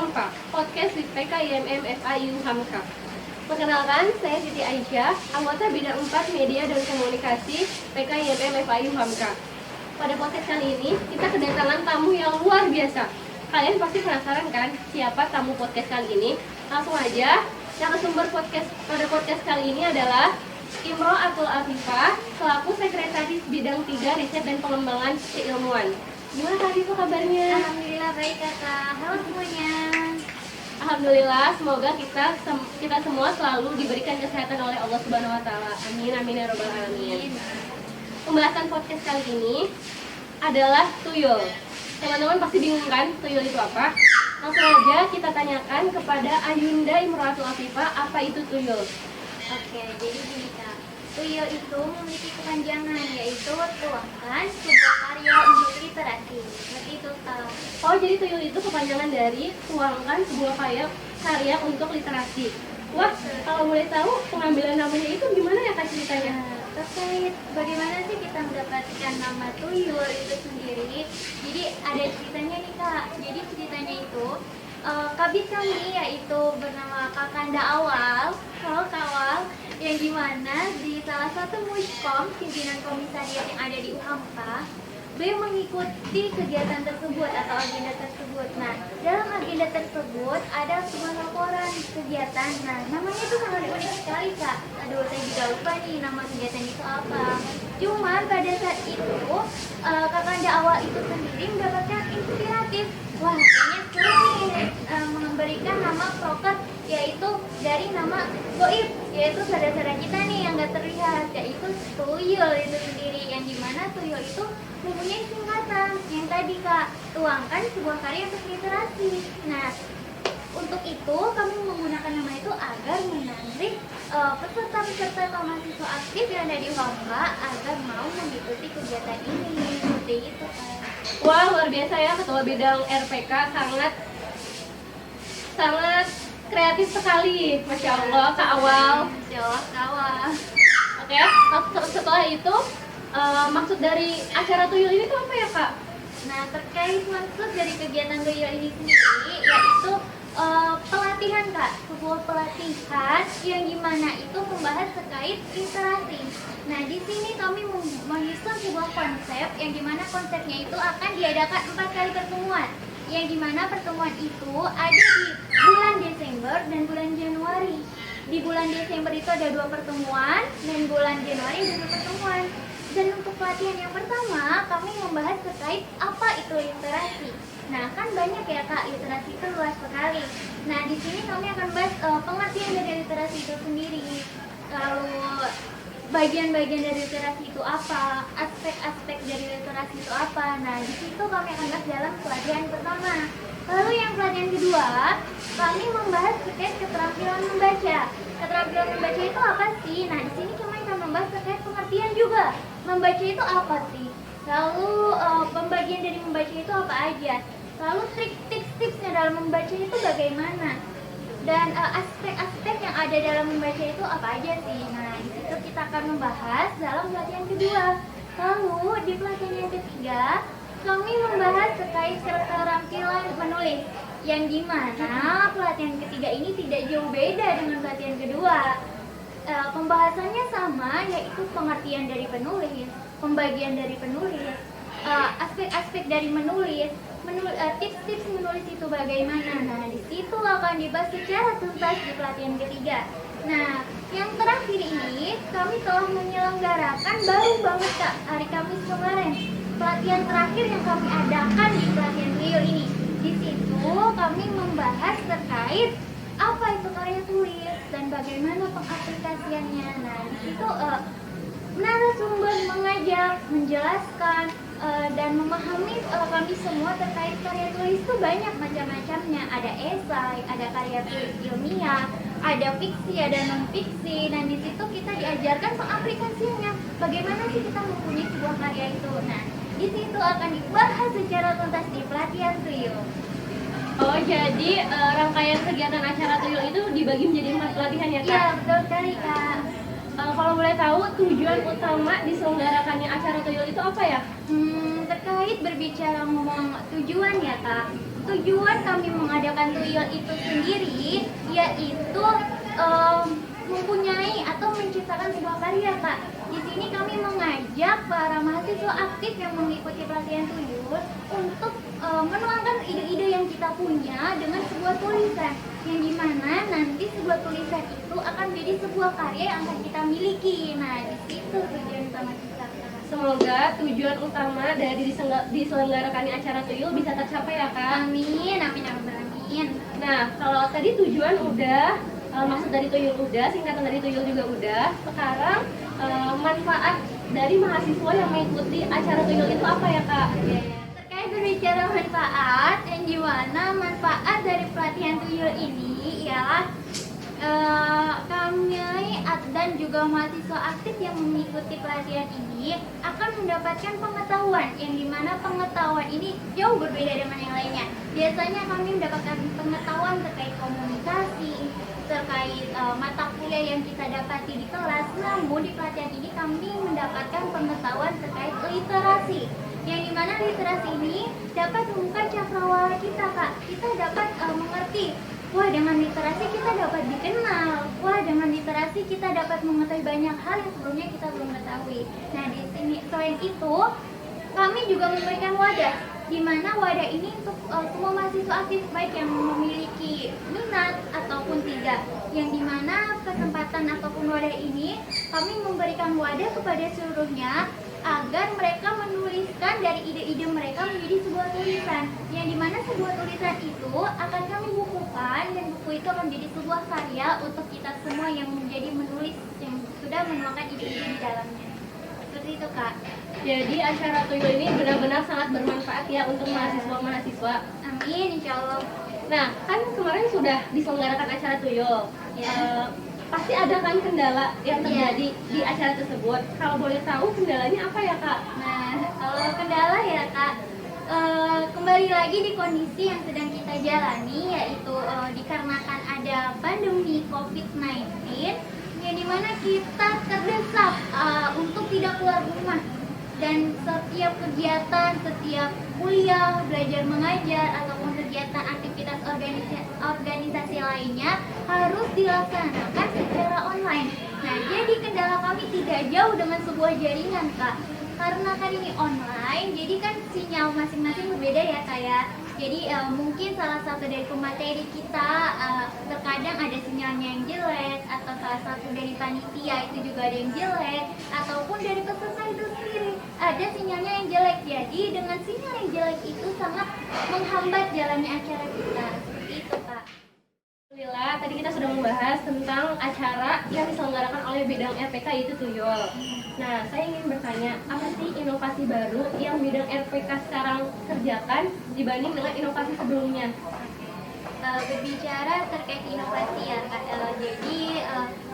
Kompak, podcast di PKIMM FIU Hamka. Perkenalkan, saya Siti Aisyah, anggota bidang 4 Media dan Komunikasi PKIMM FIU Hamka. Pada podcast kali ini, kita kedatangan tamu yang luar biasa. Kalian pasti penasaran kan, siapa tamu podcast kali ini? Langsung aja, narasumber pada podcast kali ini adalah Imro Atul Afifah, selaku Sekretaris Bidang 3 Riset dan Pengembangan Keilmuan. Gimana Kak Afifah kabarnya? Alhamdulillah baik kakak. Halo semuanya. Alhamdulillah, semoga kita semua selalu diberikan kesehatan oleh Allah Subhanahu wa taala. Amin amin ya rabbal alamin. Pembahasan podcast kali ini adalah tuyul. Teman-teman pasti bingung kan tuyul itu apa? Langsung aja kita tanyakan kepada Ayunda Imro'atul Afifah, apa itu tuyul? Oke, jadi gini kak. Tuyul itu memiliki kepanjangan, yaitu tuangkan sebuah karya untuk literasi. Seperti itu kak. Oh, jadi tuyul itu kepanjangan dari tuangkan sebuah karya untuk literasi. Wah, kalau boleh tahu pengambilan namanya itu gimana ya Kak ceritanya? Terkait bagaimana sih kita mendapatkan nama tuyul itu sendiri. Jadi ada ceritanya nih kak. Jadi ceritanya itu kabit kami yaitu bernama Kakanda Awal, Kawal, yang dimana di salah satu muskom pimpinan komisariat yang ada di UHAMKA, beliau mengikuti kegiatan tersebut atau agenda tersebut. Nah, dalam agenda tersebut ada sebuah laporan kegiatan. Nah, namanya itu sangat unik sekali kak. Aduh, saya juga lupa nih nama kegiatan itu apa. Cuman pada saat itu Kakanda Awal itu sendiri mendapatkan inspiratif. Wah, kayaknya seru nih memberikan nama proker, yaitu dari nama goib, yaitu saudara-saudara kita nih yang gak terlihat, yaitu tuyul itu sendiri, yang dimana tuyul itu mempunyai singkatan yang tadi kak, tuangkan sebuah karya untuk literasi. Nah, untuk itu kami menggunakan nama itu agar menarik peserta-peserta atau mahasiswa aktif yang ada di UHAMKA agar mau mengikuti kegiatan ini. Seperti itu kak. Wah, luar biasa ya ketua bidang RPK, sangat kreatif sekali, Masya Allah Kak Awal. Masya Allah Kak Awal. Oke, setelah itu maksud dari acara tuyul ini tuh apa ya Kak? Nah, terkait maksud dari kegiatan tuyul ini sendiri yaitu pelatihan kak, sebuah pelatihan yang gimana itu membahas terkait literasi. Nah, di sini kami menyusun sebuah konsep yang dimana konsepnya itu akan diadakan 4 kali pertemuan. Yang dimana pertemuan itu ada di bulan Desember dan bulan Januari. Di bulan Desember itu ada 2 pertemuan dan bulan Januari ada 2 pertemuan. Dan untuk pelatihan yang pertama kami membahas terkait apa itu literasi. Nah, kan banyak ya kak, literasi itu luas sekali. Nah, di sini kami akan bahas pengertian dari literasi itu sendiri. Lalu bagian-bagian dari literasi itu apa, aspek-aspek dari literasi itu apa. Nah, di situ kami akan bahas dalam pelatihan pertama. Lalu yang pelatihan kedua, kami membahas terkait keterampilan membaca. Keterampilan membaca itu apa sih? Nah, di sini kami akan membahas terkait pengertian juga. Membaca itu apa sih? Lalu pembagian dari membaca itu apa aja? Lalu tips-tipsnya dalam membaca itu bagaimana? Dan aspek-aspek yang ada dalam membaca itu apa aja sih? Nah, di situ kita akan membahas dalam pelatihan kedua. Lalu di pelatihan yang ketiga, kami membahas terkait keterampilan menulis. Yang dimana pelatihan ketiga ini tidak jauh beda dengan pelatihan kedua. Pembahasannya sama, yaitu pengertian dari penulis, pembagian dari penulis, aspek-aspek dari menulis, tips-tips menulis itu bagaimana. Nah, di situ akan dibahas secara tuntas di pelatihan ketiga. Nah, yang terakhir ini kami telah menyelenggarakan baru banget kak hari Kamis kemarin pelatihan terakhir yang kami adakan di pelatihan tuyul ini. Di situ kami membahas terkait apa itu karya tulis dan bagaimana pengaplikasiannya. Nah, di situ narasumber mengajak, menjelaskan dan memahami kami semua terkait karya tulis itu banyak macam-macamnya. Ada esai, ada karya tulis ilmiah, ada fiksi, ada non-fiksi. Dan di situ kita diajarkan pengaplikasiannya. Bagaimana sih kita mempunyai sebuah karya itu. Nah, di situ akan dibahas secara tuntas di pelatihan tuyul. Oh, jadi rangkaian kegiatan acara tuyul itu dibagi menjadi 4 pelatihan ya Kak? Iya, betul sekali kak. Kalau boleh tahu tujuan utama diselenggarakannya acara tuyul itu apa ya? Terkait berbicara ngomong tujuan ya kak. tujuan kami mengadakan tuyul itu sendiri yaitu mempunyai atau menciptakan sebuah karya, Kak. Di sini kami mengajak para mahasiswa aktif yang mengikuti pelatihan tuyul untuk menuangkan ide-ide yang kita punya dengan sebuah tulisan yang dimana nanti sebuah tulisan itu akan menjadi sebuah karya yang akan kita miliki. Nah, di situ tujuan utama kita, Kak. Semoga tujuan utama dari diselenggarakannya acara tuyul bisa tercapai ya Kak. Amin, amin, amin, amin. Nah, kalau tadi tujuan udah, maksud dari tuyul udah, singkatan dari tuyul juga udah. Sekarang manfaat dari mahasiswa yang mengikuti acara tuyul itu apa ya Kak? Terkait berbicara manfaat, yang dimana manfaat dari pelatihan tuyul ini ialah kami dan juga mahasiswa aktif yang mengikuti pelatihan ini akan mendapatkan pengetahuan yang dimana pengetahuan ini jauh berbeda dengan yang lainnya. Biasanya kami mendapatkan pengetahuan terkait komunikasi, terkait mata kuliah yang kita dapati di kelas, namun di pelatihan ini kami mendapatkan pengetahuan terkait literasi yang dimana literasi ini dapat membuka cakrawala kita, Kak. Kita dapat mengerti, wah dengan literasi kita dapat dikenal, wah dengan literasi kita dapat mengetahui banyak hal yang sebelumnya kita belum ketahui. Nah di sini selain itu kami juga memberikan wadah, di mana wadah ini untuk semua mahasiswa aktif baik yang memiliki minat ataupun tidak, yang dimana kesempatan ataupun wadah ini kami memberikan wadah kepada seluruhnya agar mereka menuliskan dari ide-ide mereka menjadi sebuah tulisan, yang dimana sebuah tulisan itu akan kami bukukan dan buku itu akan menjadi sebuah karya untuk kita semua yang menjadi menulis yang sudah menuangkan ide-ide di dalamnya. Seperti itu, Kak. Jadi acara tuyul ini benar-benar sangat bermanfaat ya untuk mahasiswa-mahasiswa. Amin, insya Allah. Nah, kan kemarin sudah diselenggarakan acara tuyul. Ya. Pasti ada kan kendala yang terjadi di acara tersebut. Kalau boleh tahu kendalanya apa ya Kak? Nah, kalau kendala ya Kak, kembali lagi di kondisi yang sedang kita jalani, yaitu dikarenakan ada pandemi COVID-19 yang dimana kita terdesak untuk tidak keluar rumah, dan setiap kegiatan, setiap kuliah, belajar mengajar ataupun kegiatan aktivitas organisasi lainnya harus dilaksanakan secara online. Nah, jadi kendala kami tidak jauh dengan sebuah jaringan, Kak. Karena kan ini online, jadi kan sinyal masing-masing berbeda ya, Kak ya. Jadi mungkin salah satu dari pemateri kita terkadang ada sinyalnya yang jelek, atau salah satu dari panitia itu juga ada yang jelek, ataupun dari peserta itu sendiri ada sinyalnya yang jelek. Jadi dengan sinyal yang jelek itu sangat menghambat jalannya acara kita. Seperti itu, Kak. Alhamdulillah, tadi kita sudah membahas tentang acara yang diselenggarakan oleh bidang RPK yaitu tuyul. Nah, saya ingin bertanya, apa sih inovasi baru yang bidang RPK sekarang kerjakan dibanding dengan inovasi sebelumnya? Berbicara terkait inovasi ya Kak, jadi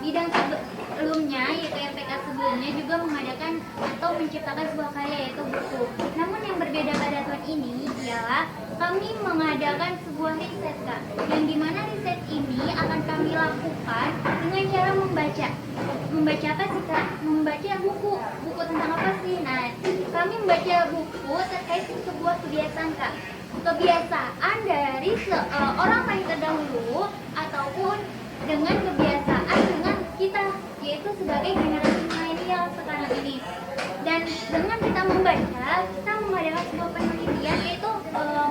bidang sebelumnya yaitu RPK sebelumnya juga mengadakan atau menciptakan sebuah karya yaitu buku. Namun yang berbeda pada tahun ini ialah kami mengadakan sebuah riset, Kak, yang dimana riset ini akan kami lakukan dengan cara membaca apa sih, Kak? Membaca buku tentang apa sih? Nah, kami membaca buku terkait sebuah kebiasaan, Kak, kebiasaan dari orang lain terdahulu ataupun dengan kebiasaan dengan kita, yaitu sebagai generasi milenial sekarang ini. Dan dengan kita membaca, kita mengadakan sebuah penelitian yaitu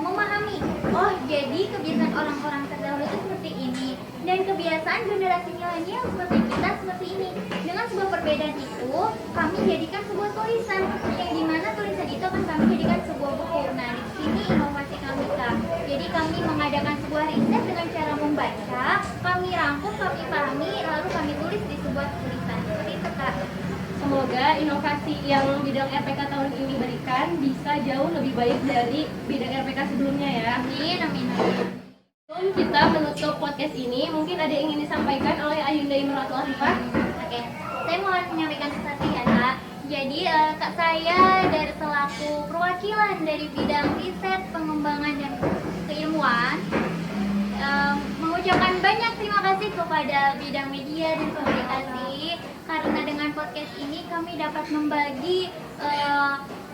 memahami, oh jadi kebiasaan orang-orang terdahulu itu seperti ini dan kebiasaan generasi milenial seperti kita seperti ini. Dengan sebuah perbedaan itu, kami jadikan sebuah tulisan yang dimana tulisan itu akan kami jadikan sebuah buku. Nah, di sini inovasi kami, Kak. Jadi kami mengadakan sebuah riset dengan cara membaca, kami rangkum, kami pahami, lalu kami tulis di sebuah tulisan. Seperti itu, Kak. Semoga inovasi yang bidang RPK tahun ini berikan bisa jauh lebih baik dari bidang RPK sebelumnya ya. Amin, amin, amin. Sebelum kita menutup podcast ini, mungkin ada yang ingin disampaikan oleh Ayunda Imratul Afifah. Oke, saya mau menyampaikan sesuatu ya, Kak. Jadi Kak saya dari selaku perwakilan dari bidang riset, pengembangan dan keilmuan mengucapkan banyak terima kasih kepada bidang media dan komunikasi, karena dengan podcast ini kami dapat membagi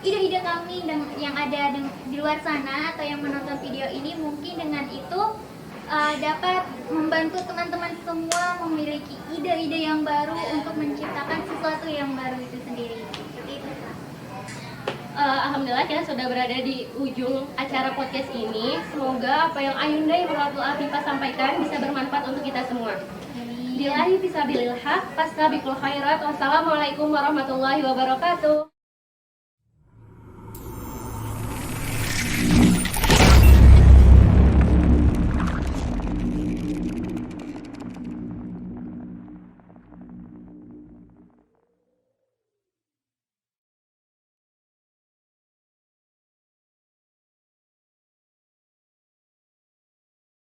ide-ide kami yang ada di luar sana atau yang menonton video ini, mungkin dengan itu dapat membantu teman-teman semua memiliki ide-ide yang baru untuk menciptakan sesuatu yang baru itu sendiri. Seperti itu, Kak. Alhamdulillah kita sudah berada di ujung acara podcast ini. Semoga apa yang Ayunda yang Afifah sampaikan bisa bermanfaat untuk kita semua. Billahi fisabilillah, fastabiqul khairat. Wassalamualaikum warahmatullahi wabarakatuh.